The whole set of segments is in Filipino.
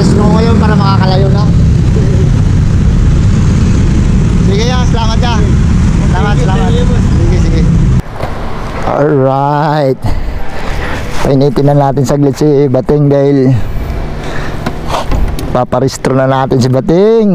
paparis ko ngayon para makakalayo na. Sige ya, salamat ya. Salamat. Sige. Alright. Painitin na natin saglit si Bating dahil paparistro na natin si Bating.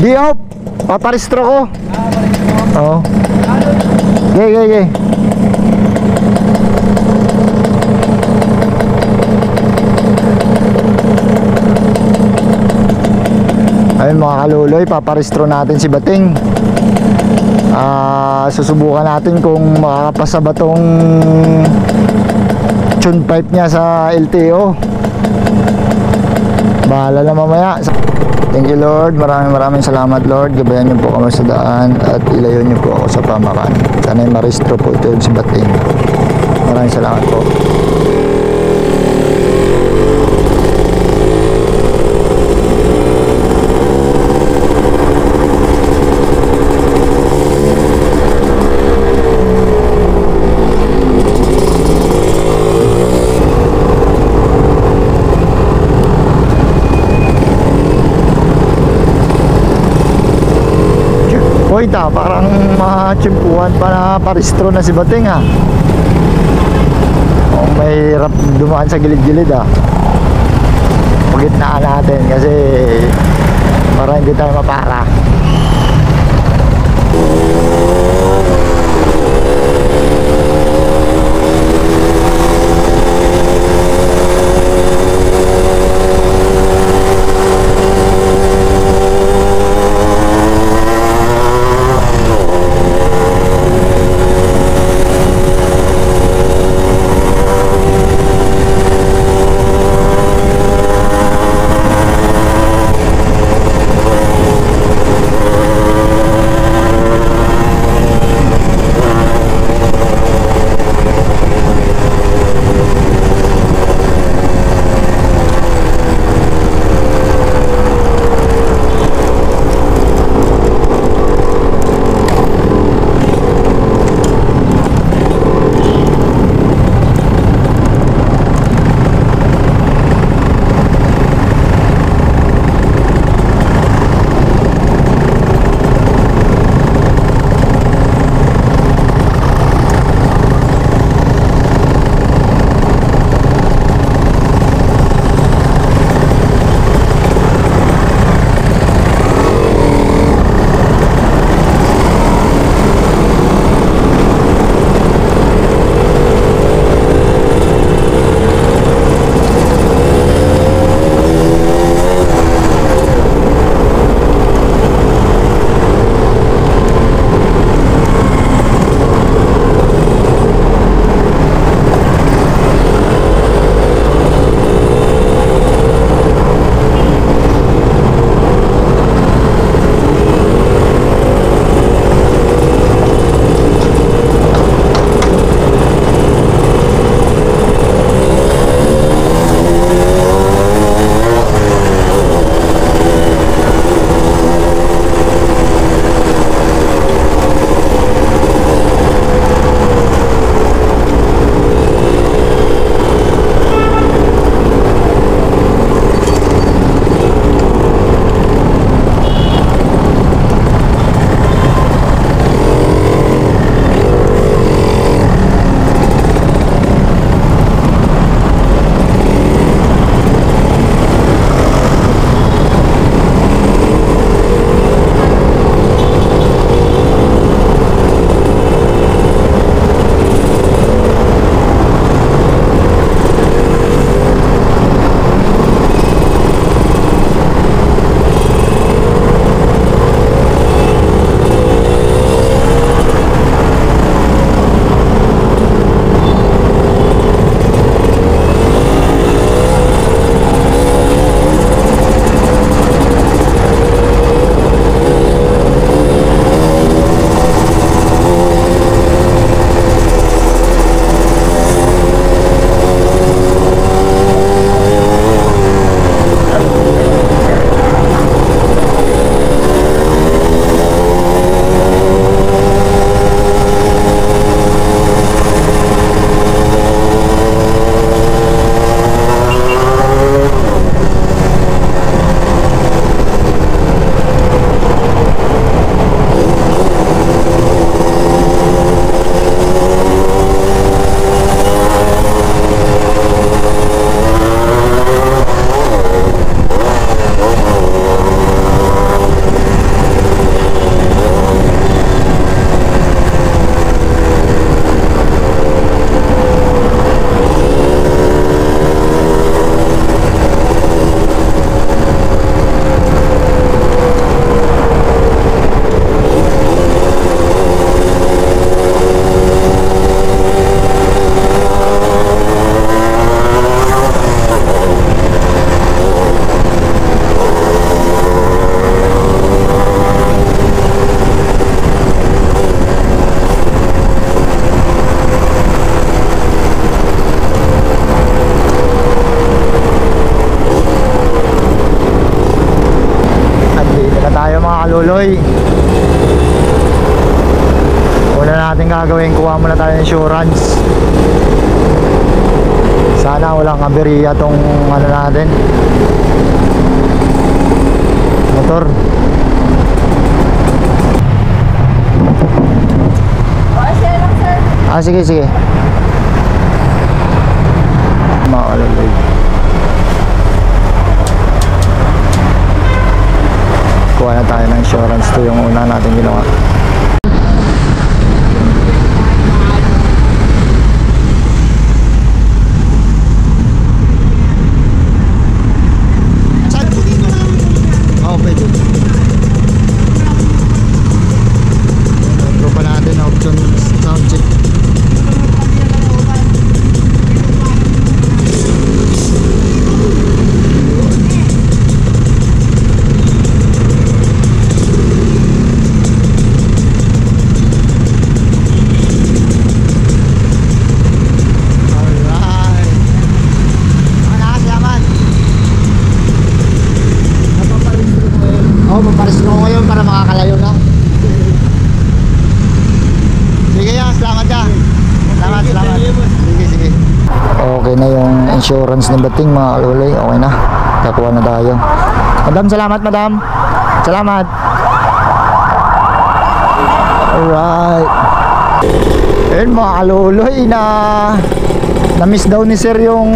Di op, paparistro ko. Oo. Gay. Ayun mga kaluloy, paparistro natin si Bating. Susubukan natin kung makakapasa ba tong tune pipe niya sa LTO. Bahala na mamaya. Thank you Lord, maraming salamat Lord. Gabayan niyo po kami sa daan at ilayo niyo po ako sa pamakan. Sana'y maristro po ito si Bating. Maraming salamat po. Hoy ta, parang matsimpuhan pa na paristro na si Bating ha. Oh, may hirap dumaan sa gilid-gilid ha. Pagitnaan natin kasi para hindi tayo mapara. tayo mga kaluloy. Una natin gagawin, kuha muna tayo ng insurance. Sana walang aberya tong ano natin, motor. Sige, sige. Mga kaluloy, kuha na tayo ng insurance. Ito yung una natin ginawa. Okay na yung insurance ni Bating mga kaluloy. Okay na, kakuha na tayo. Madam, salamat madam. Salamat. Alright. Ayun mga kaluloy, na miss daw ni sir yung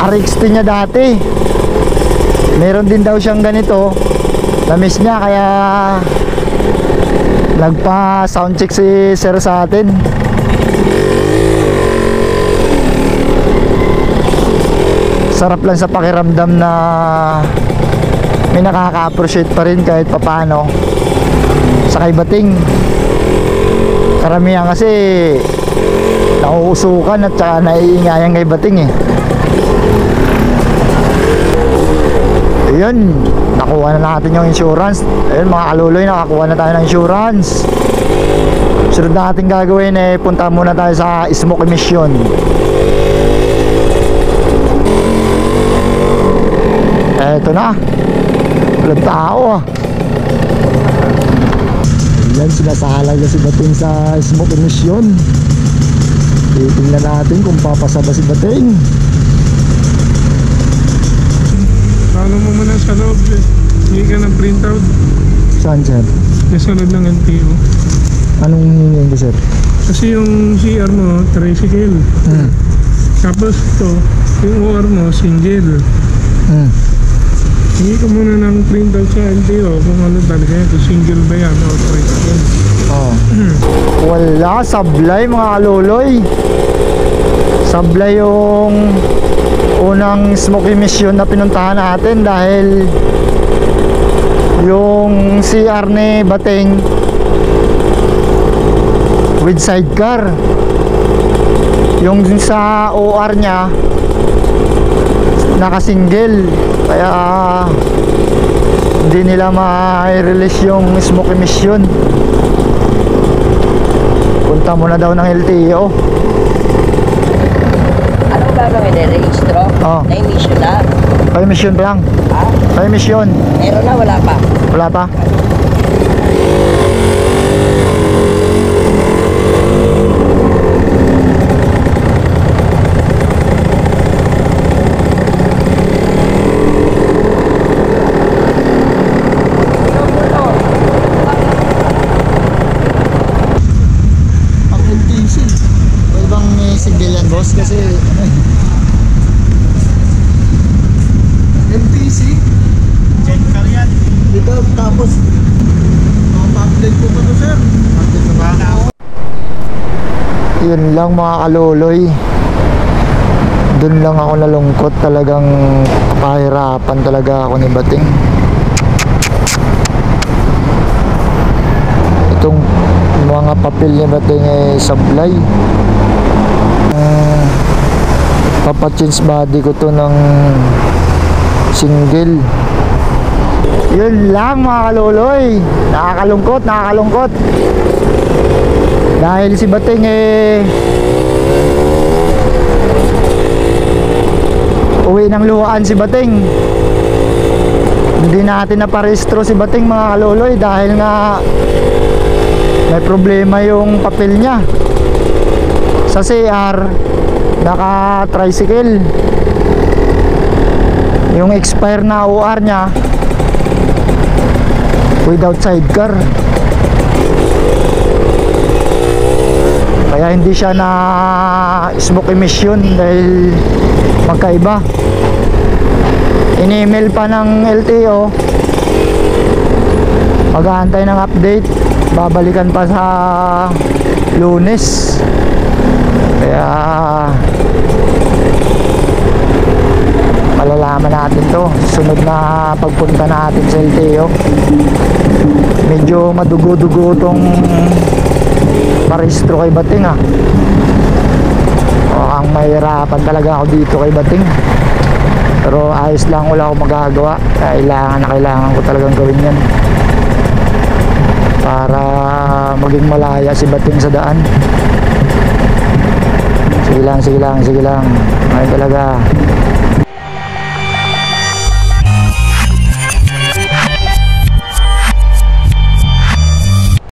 RX-T niya dati. Meron din daw siyang ganito, na miss niya, kaya nagpa sound check si sir sa atin. Sarap lang sa pakiramdam na may nakaka-appreciate pa rin kahit papano sa kay Bating. Karamihan kasi nauusukan at saka naiingayan kay Bating eh. Ayun, nakuha na natin yung insurance. Ayun mga kaluloy, nakakuha na tayo ng insurance. Sunod na natin gagawin eh, punta muna tayo sa smoke emission. Eto na, walang tao ah. Yan, sinasahalag na si Bating sa smoke emission. Titingnan natin kung papasa ba si Bating. Paano mo muna sa loob eh? Hindi ka ng printout. Saan sir? Kasunod ng LTO. Anong hingin ko sir? Kasi yung CR mo, tricycle. Tapos ito, yung OR mo, single. Hindi ka muna ng printout sa LTO kung ano talaga yan, kung single ba yan o tricycle. Wala, sablay mga kaluloy. Sablay yung unang smoke emission na pinuntahan natin dahil yung CR ni Bating with sidecar, yung sa OR niya naka-single, kaya hindi nila ma-release yung smoke emission. Punta muna daw ng LTO. Anong gagawin? Registro? Na emission na? Pa-emission pa lang. Ha? Pa-emission. Meron na, wala pa. Wala pa. Kasi MTC? Check car yan. dito tapos Pa-update ko pa to sir. update na ba? Yun lang mga kaluloy, dun lang ako nalungkot. Talagang pahirapan talaga ako ni Bating. Itong mga papel ni Bating ay sablay. Papa-change body ko to ng single. Yun lang mga kaluloy, nakakalungkot. Dahil si Bating uwi ng luhaan si Bating. Hindi natin naparehistro si Bating mga kaloloy dahil nga may problema yung papel niya sa CR. Naka tricycle yung expire na OR niya without sidecar, kaya hindi siya na smoke emission dahil magkaiba. In-email pa ng LTO, mag-aantay ng update, babalikan pa sa Lunes. Kaya malalaman natin to sunod na pagpunta natin sa LTO. Medyo madugo-dugo tong parehistro kay Bating ang mahirapan talaga ako dito kay Bating, pero ayos lang, wala akong magagawa. Kailangan ko talagang gawin yan para maging malaya si Bating sa daan. Sige lang, ayun talaga.